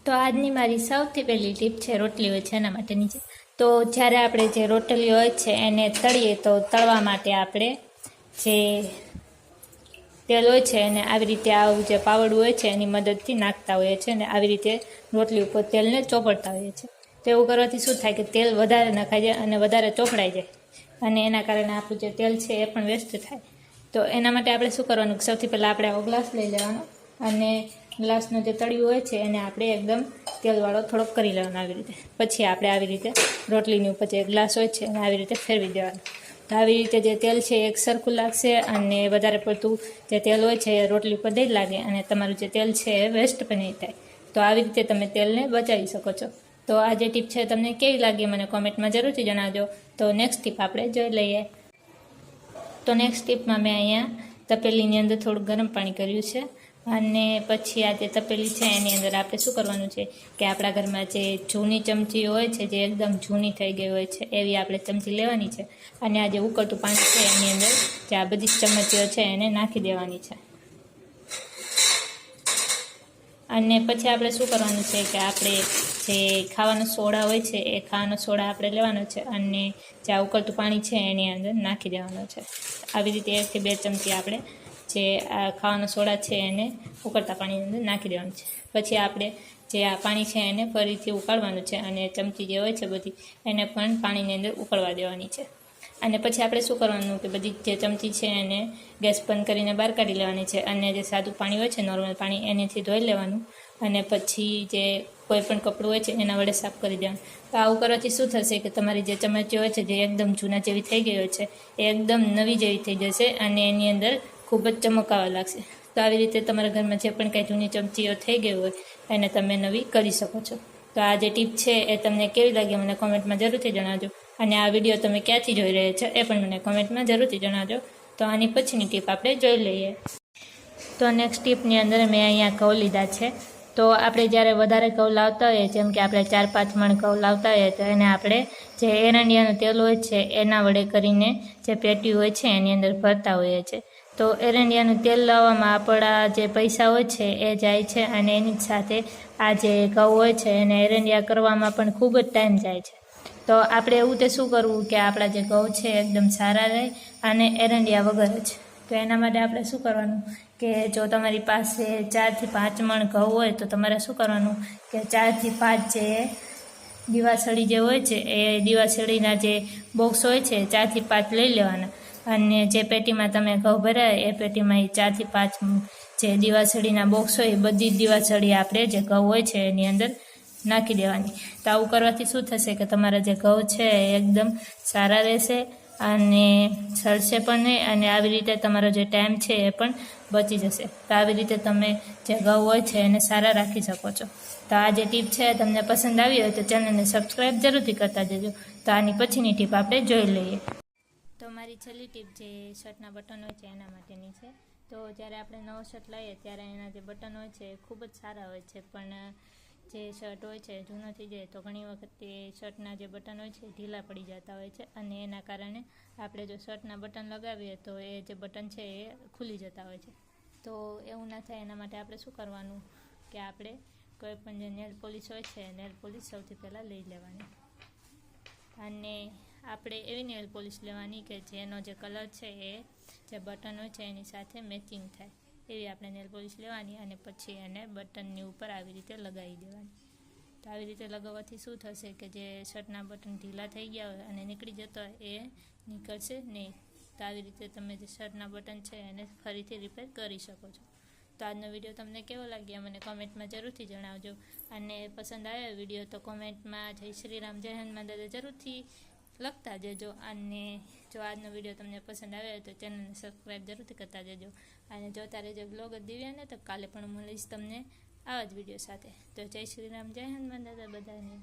તો આજની મારી સૌથી પહેલી ટીપ છે રોટલી હોય છે એના માટેની છે. તો જ્યારે આપણે જે રોટલી હોય છે એને તળીએ તો તળવા માટે આપણે જે તેલ હોય છે એને આવી રીતે આવું જે પાવડું હોય છે એની મદદથી નાખતા હોઈએ છીએ અને આવી રીતે રોટલી ઉપર તેલને ચોપડતા હોઈએ છીએ. તો એવું કરવાથી શું થાય કે તેલ વધારે નખાઈ જાય અને વધારે ચોપડાઈ જાય અને એના કારણે આપણું જે તેલ છે એ પણ વેસ્ટ થાય. તો એના માટે આપણે શું કરવાનું, સૌથી પહેલાં આપણે આવો ગ્લાસ લઈ લેવાનો અને ગ્લાસનું જે તળિયું હોય છે એને આપણે એકદમ તેલવાળો થોડોક કરી લેવાનો આવી રીતે. પછી આપણે આવી રીતે રોટલીની ઉપર જે ગ્લાસ હોય છે એને આવી રીતે ફેરવી દેવાનું. તો આવી રીતે જે તેલ છે એક સરખું લાગશે અને વધારે પડતું જે તેલ હોય છે એ રોટલી ઉપર નહીં લાગે અને તમારું જે તેલ છે એ વેસ્ટ પણ નહીં થાય. તો આવી રીતે તમે તેલને બચાવી શકો છો. તો આ જે ટીપ છે તમને કેવી લાગી મને કોમેન્ટમાં જરૂરથી જણાવજો. તો નેક્સ્ટ ટીપ આપણે જોઈ લઈએ. તો નેક્સ્ટ ટીપમાં મેં અહીંયા તપેલીની અંદર થોડું ગરમ પાણી કર્યું છે અને પછી આ જે તપેલી છે એની અંદર આપણે શું કરવાનું છે કે આપણા ઘરમાં જે જૂની ચમચી હોય છે જે એકદમ જૂની થઈ ગઈ હોય છે એવી આપણે ચમચી લેવાની છે અને આ જે ઉકળતું પાણી છે એની અંદર જે આ બધી ચમચીઓ છે એને નાખી દેવાની છે. અને પછી આપણે શું કરવાનું છે કે આપણે જે ખાવાનો સોડા હોય છે એ ખાવાનો સોડા આપણે લેવાનો છે અને જે આ ઉકળતું પાણી છે એની અંદર નાખી દેવાનું છે. આવી રીતે 1 થી 2 ચમચી આપણે જે આ ખાવાનો સોડા છે એને ઉકળતા પાણીની અંદર નાખી દેવાનું છે. પછી આપણે જે આ પાણી છે એને ફરીથી ઉકાળવાનું છે અને ચમચી જે હોય છે બધી એને પણ પાણીની અંદર ઉકળવા દેવાની છે. અને પછી આપણે શું કરવાનું કે બધી જે ચમચી છે એને ગેસ બંધ કરીને બહાર કાઢી લેવાની છે અને જે સાદું પાણી હોય છે નોર્મલ પાણી એનાથી ધોઈ લેવાનું અને પછી જે કોઈ પણ કપડું હોય છે એના વડે સાફ કરી દેવાનું. તો આવું કરવાથી શું થશે કે તમારી જે ચમચી હોય છે જે એકદમ જૂના જેવી થઈ ગઈ હોય છે એ એકદમ નવી જેવી થઈ જશે અને એની અંદર ખૂબ જ ચમકાવા લાગશે. તો આવી રીતે તમારા ઘરમાં જે પણ કંઈ જૂની ચમચીઓ થઈ ગઈ હોય એને તમે નવી કરી શકો છો. તો આ જે ટીપ છે એ તમને કેવી લાગી મને કોમેન્ટમાં જરૂરથી જણાવજો અને આ વિડીયો તમે ક્યાંથી જોઈ રહ્યા છો એ પણ મને કોમેન્ટમાં જરૂરથી જણાવજો. તો આની પછીની ટીપ આપણે જોઈ લઈએ. તો નેક્સ્ટ ટીપની અંદર મેં અહીંયા ઘઉં લીધા છે. તો આપણે જ્યારે વધારે ઘઉં લાવતા હોઈએ જેમ કે આપણે 4-5 મણ ઘઉં લાવતા હોઈએ તો એને આપણે જે એરંડિયાનું તેલ હોય છે એના વડે કરીને જે પેટી હોય છે એની અંદર ભરતા હોઈએ છીએ. તો એરંડિયાનું તેલ લાવવામાં આપણા જે પૈસા હોય છે એ જાય છે અને એની સાથે આ જે ઘઉં હોય છે એને એરંડિયા કરવામાં પણ ખૂબ જ ટાઈમ જાય છે. તો આપણે એવું તે શું કરવું કે આપણા જે ઘઉં છે એકદમ સારા રહે અને એરંડિયા વગર જ. તો એના માટે આપણે શું કરવાનું કે જો તમારી પાસે 4 થી 5 મણ ઘઉં હોય તો તમારે શું કરવાનું કે 4 થી 5 જે દીવાસળી જે હોય છે એ દીવાસળીના જે બોક્સ હોય છે 4 થી 5 લઈ લેવાના અને જે પેટીમાં તમે ઘઉં ભરાય એ પેટીમાં એ 4 થી 5 જે દીવાસળીના બોક્સ હોય એ બધી જ દીવાસળી આપણે જે ઘઉં હોય છે એની અંદર નાખી દેવાની. તો આવું કરવાથી શું થશે કે તમારા જે ઘઉં છે એ એકદમ સારા રહેશે અને સડશે પણ નહીં અને આવી રીતે તમારો જે ટાઈમ છે એ પણ બચી જશે. તો આવી રીતે તમે જે ઘઉં હોય છે એને સારા રાખી શકો છો. તો આ જે ટીપ છે તમને પસંદ આવી હોય તો ચેનલને સબસ્ક્રાઈબ જરૂરથી કરતા જજો. તો આની પછીની ટીપ આપણે જોઈ લઈએ. તો મારી છેલ્લી ટીપ જે શર્ટના બટન હોય છે એના માટેની છે. તો જ્યારે આપણે નવો શર્ટ લાવીએ ત્યારે એના જે બટન હોય છે એ ખૂબ જ સારા હોય છે પણ જે શર્ટ હોય છે જૂનો થઈ જાય તો ઘણી વખત એ શર્ટના જે બટન હોય છે ઢીલા પડી જતા હોય છે અને એના કારણે આપણે જો શર્ટના બટન લગાવીએ તો એ જે બટન છે એ ખુલી જતા હોય છે. તો એવું ના થાય એના માટે આપણે શું કરવાનું કે આપણે કોઈ પણ જે નેલ પોલિશ હોય છે નેલ પોલિશ સૌથી પહેલાં લઈ લેવાની અને આપણે એવી નેલ પોલિશ લેવાની કે જેનો જે કલર છે એ જે બટન હોય છે એની સાથે મેચિંગ થાય એવી આપણે નેલ પોલિશ લેવાની અને પછી એને બટનની ઉપર આવી રીતે લગાવી દેવાની. તો આવી રીતે લગાવવાથી શું થશે કે જે શર્ટના બટન ઢીલા થઈ ગયા હોય અને નીકળી જતા હોય એ નીકળશે નહીં. તો આવી રીતે તમે જે શર્ટના બટન છે એને ફરીથી રિપેર કરી શકો છો. તો આજનો વિડીયો તમને કેવો લાગ્યો મને કોમેન્ટમાં જરૂરથી જણાવજો અને પસંદ આવ્યો વિડીયો તો કોમેન્ટમાં જય શ્રી રામ જય હનુમાન દાદા જરૂરથી લખતા જજો અને જો આજનો વિડીયો તમને પસંદ આવ્યો તો ચેનલને સબસ્ક્રાઈબ જરૂરથી કરતા જજો અને જોતા રહેજો બ્લોગ દિવ્યાને. તો કાલે પણ મળીશ તમને આવા જ વિડીયો સાથે. તો જય શ્રી રામ જય હનુમાન દાદા બધાને.